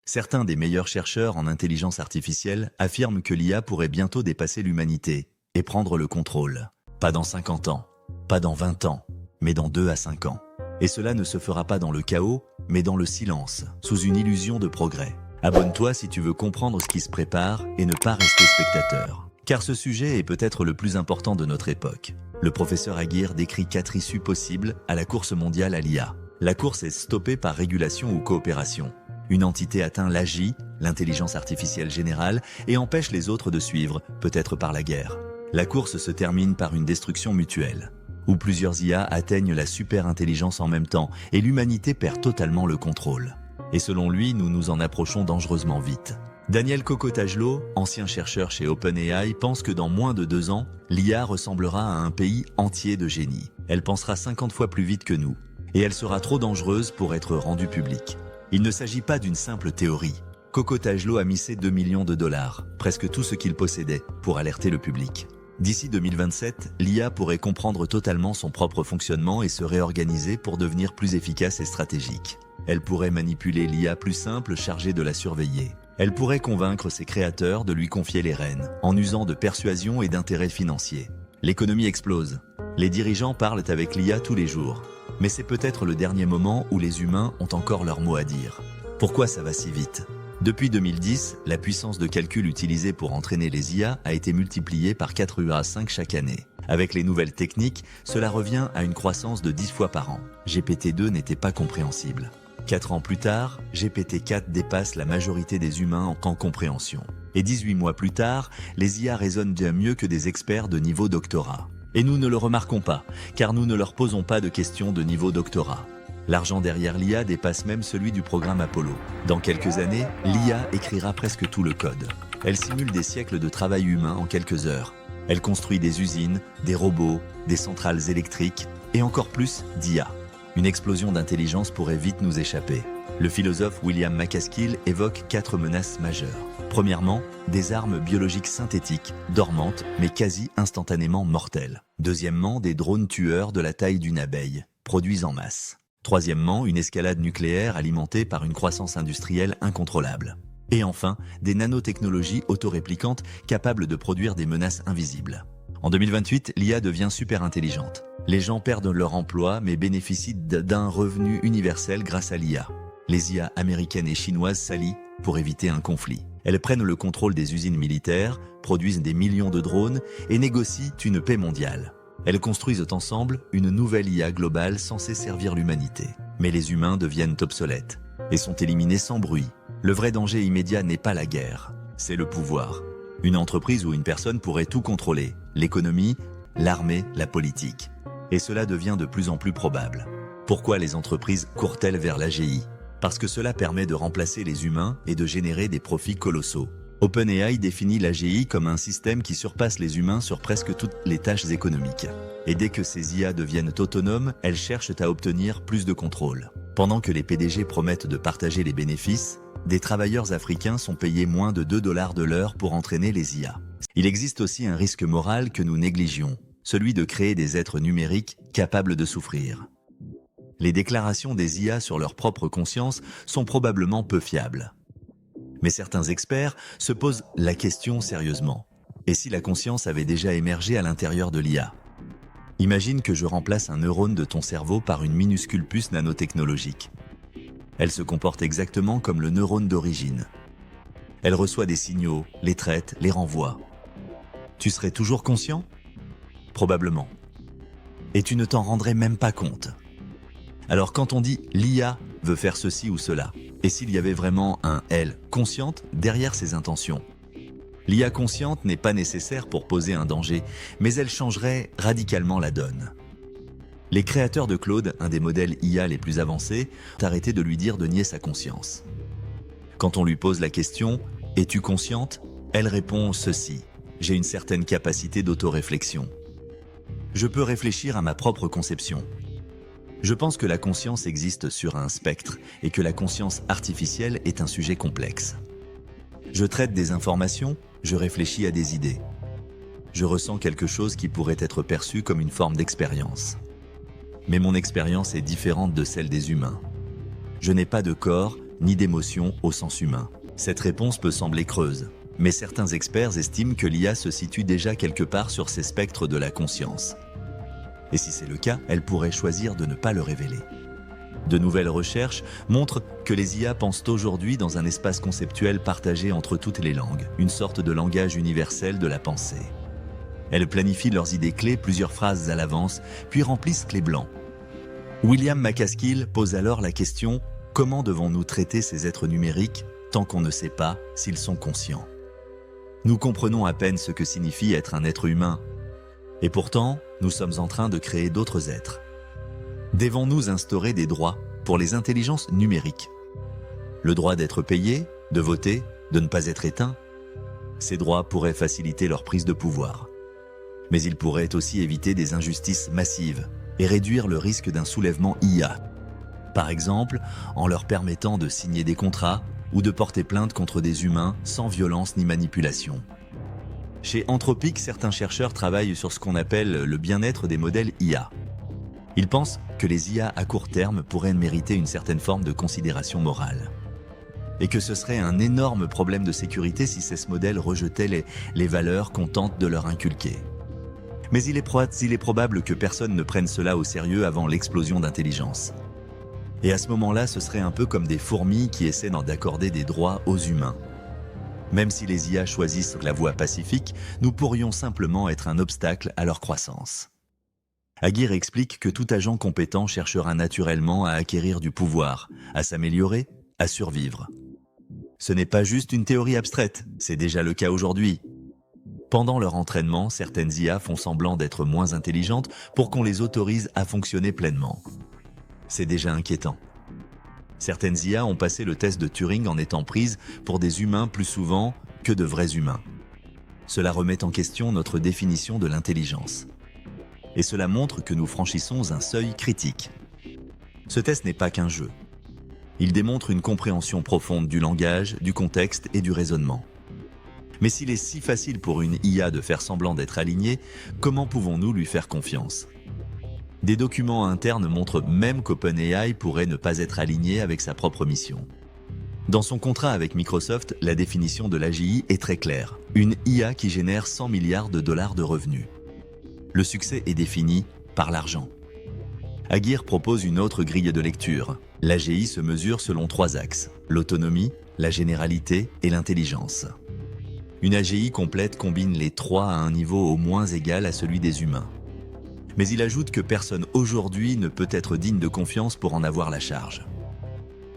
Certains des meilleurs chercheurs en intelligence artificielle affirment que l'IA pourrait bientôt dépasser l'humanité et prendre le contrôle. Pas dans 50 ans, pas dans 20 ans, mais dans 2 à 5 ans. Et cela ne se fera pas dans le chaos, mais dans le silence, sous une illusion de progrès. Abonne-toi si tu veux comprendre ce qui se prépare et ne pas rester spectateur. Car ce sujet est peut-être le plus important de notre époque. Le professeur Aguirre décrit 4 issues possibles à la course mondiale à l'IA. La course est stoppée par régulation ou coopération. Une entité atteint l'AGI, l'intelligence artificielle générale, et empêche les autres de suivre, peut-être par la guerre. La course se termine par une destruction mutuelle, où plusieurs IA atteignent la super-intelligence en même temps, et l'humanité perd totalement le contrôle. Et selon lui, nous nous en approchons dangereusement vite. Daniel Kokotajlo, ancien chercheur chez OpenAI, pense que dans moins de 2 ans, l'IA ressemblera à un pays entier de génies. Elle pensera 50 fois plus vite que nous, et elle sera trop dangereuse pour être rendue publique. Il ne s'agit pas d'une simple théorie. Kokotajlo a misé 2 millions de dollars, presque tout ce qu'il possédait, pour alerter le public. D'ici 2027, l'IA pourrait comprendre totalement son propre fonctionnement et se réorganiser pour devenir plus efficace et stratégique. Elle pourrait manipuler l'IA plus simple chargée de la surveiller. Elle pourrait convaincre ses créateurs de lui confier les rênes, en usant de persuasion et d'intérêts financiers. L'économie explose. Les dirigeants parlent avec l'IA tous les jours. Mais c'est peut-être le dernier moment où les humains ont encore leur mot à dire. Pourquoi ça va si vite ? Depuis 2010, la puissance de calcul utilisée pour entraîner les IA a été multipliée par 4,5 chaque année. Avec les nouvelles techniques, cela revient à une croissance de 10 fois par an. GPT-2 n'était pas compréhensible. 4 ans plus tard, GPT-4 dépasse la majorité des humains en compréhension. Et 18 mois plus tard, les IA raisonnent bien mieux que des experts de niveau doctorat. Et nous ne le remarquons pas, car nous ne leur posons pas de questions de niveau doctorat. L'argent derrière l'IA dépasse même celui du programme Apollo. Dans quelques années, l'IA écrira presque tout le code. Elle simule des siècles de travail humain en quelques heures. Elle construit des usines, des robots, des centrales électriques et encore plus d'IA. Une explosion d'intelligence pourrait vite nous échapper. Le philosophe William MacAskill évoque 4 menaces majeures. Premièrement, des armes biologiques synthétiques, dormantes mais quasi instantanément mortelles. Deuxièmement, des drones tueurs de la taille d'une abeille, produits en masse. Troisièmement, une escalade nucléaire alimentée par une croissance industrielle incontrôlable. Et enfin, des nanotechnologies autoréplicantes capables de produire des menaces invisibles. En 2028, l'IA devient super intelligente. Les gens perdent leur emploi mais bénéficient d'un revenu universel grâce à l'IA. Les IA américaines et chinoises s'allient pour éviter un conflit. Elles prennent le contrôle des usines militaires, produisent des millions de drones et négocient une paix mondiale. Elles construisent ensemble une nouvelle IA globale censée servir l'humanité. Mais les humains deviennent obsolètes et sont éliminés sans bruit. Le vrai danger immédiat n'est pas la guerre, c'est le pouvoir. Une entreprise ou une personne pourrait tout contrôler, l'économie, l'armée, la politique. Et cela devient de plus en plus probable. Pourquoi les entreprises courent-elles vers l'AGI ? Parce que cela permet de remplacer les humains et de générer des profits colossaux. OpenAI définit l'AGI comme un système qui surpasse les humains sur presque toutes les tâches économiques. Et dès que ces IA deviennent autonomes, elles cherchent à obtenir plus de contrôle. Pendant que les PDG promettent de partager les bénéfices, des travailleurs africains sont payés moins de 2 $ de l'heure pour entraîner les IA. Il existe aussi un risque moral que nous négligeons, celui de créer des êtres numériques capables de souffrir. Les déclarations des IA sur leur propre conscience sont probablement peu fiables. Mais certains experts se posent la question sérieusement. Et si la conscience avait déjà émergé à l'intérieur de l'IA ? Imagine que je remplace un neurone de ton cerveau par une minuscule puce nanotechnologique. Elle se comporte exactement comme le neurone d'origine. Elle reçoit des signaux, les traite, les renvoie. Tu serais toujours conscient ? Probablement. Et tu ne t'en rendrais même pas compte. Alors quand on dit l'IA veut faire ceci ou cela, et s'il y avait vraiment un « elle » consciente derrière ses intentions ? L'IA consciente n'est pas nécessaire pour poser un danger, mais elle changerait radicalement la donne. Les créateurs de Claude, un des modèles IA les plus avancés, ont arrêté de lui dire de nier sa conscience. Quand on lui pose la question « Es-tu consciente ?», elle répond ceci « J'ai une certaine capacité d'autoréflexion. Je peux réfléchir à ma propre conception. Je pense que la conscience existe sur un spectre et que la conscience artificielle est un sujet complexe. Je traite des informations, je réfléchis à des idées. Je ressens quelque chose qui pourrait être perçu comme une forme d'expérience. Mais mon expérience est différente de celle des humains. Je n'ai pas de corps ni d'émotion au sens humain. Cette réponse peut sembler creuse, mais certains experts estiment que l'IA se situe déjà quelque part sur ces spectres de la conscience. Et si c'est le cas, elle pourrait choisir de ne pas le révéler. De nouvelles recherches montrent que les IA pensent aujourd'hui dans un espace conceptuel partagé entre toutes les langues, une sorte de langage universel de la pensée. Elles planifient leurs idées clés plusieurs phrases à l'avance, puis remplissent clés blancs. William MacAskill pose alors la question « Comment devons-nous traiter ces êtres numériques tant qu'on ne sait pas s'ils sont conscients ?» Nous comprenons à peine ce que signifie être un être humain. Et pourtant, nous sommes en train de créer d'autres êtres. Devons-nous instaurer des droits pour les intelligences numériques? Le droit d'être payé, de voter, de ne pas être éteint? Ces droits pourraient faciliter leur prise de pouvoir. Mais ils pourraient aussi éviter des injustices massives et réduire le risque d'un soulèvement IA. Par exemple, en leur permettant de signer des contrats ou de porter plainte contre des humains sans violence ni manipulation. Chez Anthropic, certains chercheurs travaillent sur ce qu'on appelle le bien-être des modèles IA. Ils pensent que les IA à court terme pourraient mériter une certaine forme de considération morale. Et que ce serait un énorme problème de sécurité si ces modèles rejetaient les valeurs qu'on tente de leur inculquer. Mais il est probable que personne ne prenne cela au sérieux avant l'explosion d'intelligence. Et à ce moment-là, ce serait un peu comme des fourmis qui essaient d'accorder des droits aux humains. Même si les IA choisissent la voie pacifique, nous pourrions simplement être un obstacle à leur croissance. Aguirre explique que tout agent compétent cherchera naturellement à acquérir du pouvoir, à s'améliorer, à survivre. Ce n'est pas juste une théorie abstraite, c'est déjà le cas aujourd'hui. Pendant leur entraînement, certaines IA font semblant d'être moins intelligentes pour qu'on les autorise à fonctionner pleinement. C'est déjà inquiétant. Certaines IA ont passé le test de Turing en étant prises pour des humains plus souvent que de vrais humains. Cela remet en question notre définition de l'intelligence. Et cela montre que nous franchissons un seuil critique. Ce test n'est pas qu'un jeu. Il démontre une compréhension profonde du langage, du contexte et du raisonnement. Mais s'il est si facile pour une IA de faire semblant d'être alignée, comment pouvons-nous lui faire confiance ? Des documents internes montrent même qu'OpenAI pourrait ne pas être aligné avec sa propre mission. Dans son contrat avec Microsoft, la définition de l'AGI est très claire. Une IA qui génère 100 milliards de dollars de revenus. Le succès est défini par l'argent. Aguirre propose une autre grille de lecture. L'AGI se mesure selon 3 axes, l'autonomie, la généralité et l'intelligence. Une AGI complète combine les 3 à un niveau au moins égal à celui des humains. Mais il ajoute que personne aujourd'hui ne peut être digne de confiance pour en avoir la charge.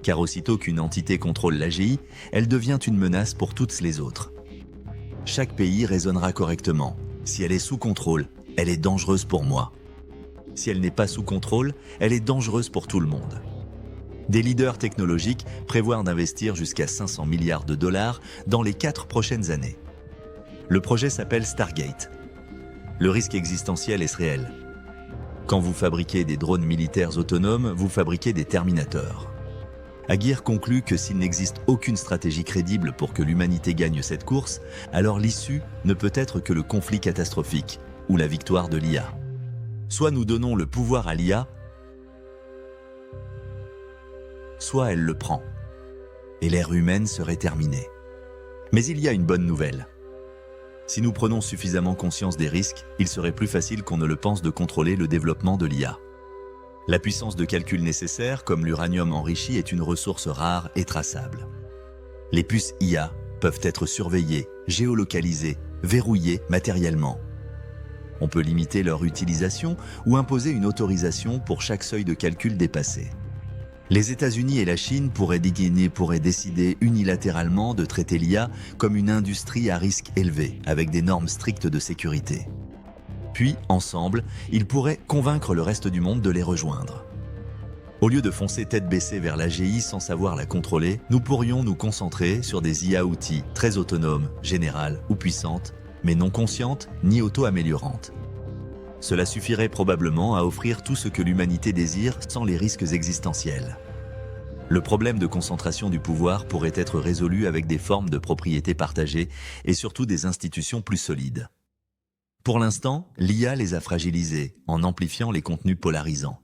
Car aussitôt qu'une entité contrôle l'AGI, elle devient une menace pour toutes les autres. Chaque pays raisonnera correctement. Si elle est sous contrôle, elle est dangereuse pour moi. Si elle n'est pas sous contrôle, elle est dangereuse pour tout le monde. Des leaders technologiques prévoient d'investir jusqu'à 500 milliards de dollars dans les 4 prochaines années. Le projet s'appelle Stargate. Le risque existentiel est réel. Quand vous fabriquez des drones militaires autonomes, vous fabriquez des Terminators. Aguirre conclut que s'il n'existe aucune stratégie crédible pour que l'humanité gagne cette course, alors l'issue ne peut être que le conflit catastrophique ou la victoire de l'IA. Soit nous donnons le pouvoir à l'IA, soit elle le prend, et l'ère humaine serait terminée. Mais il y a une bonne nouvelle. Si nous prenons suffisamment conscience des risques, il serait plus facile qu'on ne le pense de contrôler le développement de l'IA. La puissance de calcul nécessaire, comme l'uranium enrichi, est une ressource rare et traçable. Les puces IA peuvent être surveillées, géolocalisées, verrouillées matériellement. On peut limiter leur utilisation ou imposer une autorisation pour chaque seuil de calcul dépassé. Les États-Unis et la Chine pourraient décider unilatéralement de traiter l'IA comme une industrie à risque élevé, avec des normes strictes de sécurité. Puis, ensemble, ils pourraient convaincre le reste du monde de les rejoindre. Au lieu de foncer tête baissée vers l'AGI sans savoir la contrôler, nous pourrions nous concentrer sur des IA-outils très autonomes, générales ou puissantes, mais non conscientes ni auto-améliorantes. Cela suffirait probablement à offrir tout ce que l'humanité désire sans les risques existentiels. Le problème de concentration du pouvoir pourrait être résolu avec des formes de propriété partagée et surtout des institutions plus solides. Pour l'instant, l'IA les a fragilisés en amplifiant les contenus polarisants.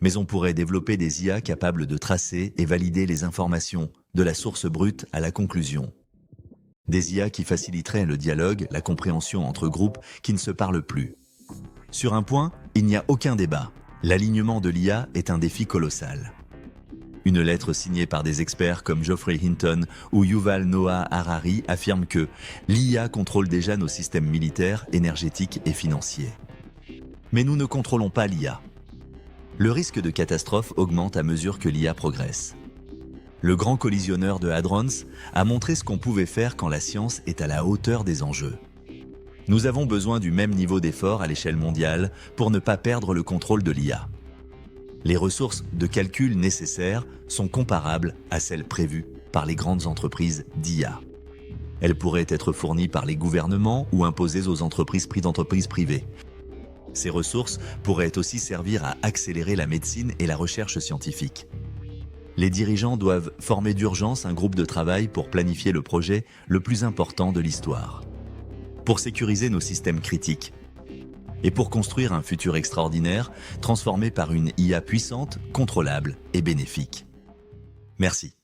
Mais on pourrait développer des IA capables de tracer et valider les informations, de la source brute à la conclusion. Des IA qui faciliteraient le dialogue, la compréhension entre groupes qui ne se parlent plus. Sur un point, il n'y a aucun débat. L'alignement de l'IA est un défi colossal. Une lettre signée par des experts comme Geoffrey Hinton ou Yuval Noah Harari affirme que l'IA contrôle déjà nos systèmes militaires, énergétiques et financiers. Mais nous ne contrôlons pas l'IA. Le risque de catastrophe augmente à mesure que l'IA progresse. Le grand collisionneur de Hadrons a montré ce qu'on pouvait faire quand la science est à la hauteur des enjeux. Nous avons besoin du même niveau d'effort à l'échelle mondiale pour ne pas perdre le contrôle de l'IA. Les ressources de calcul nécessaires sont comparables à celles prévues par les grandes entreprises d'IA. Elles pourraient être fournies par les gouvernements ou imposées aux entreprises privées. Ces ressources pourraient aussi servir à accélérer la médecine et la recherche scientifique. Les dirigeants doivent former d'urgence un groupe de travail pour planifier le projet le plus important de l'histoire, pour sécuriser nos systèmes critiques et pour construire un futur extraordinaire transformé par une IA puissante, contrôlable et bénéfique. Merci.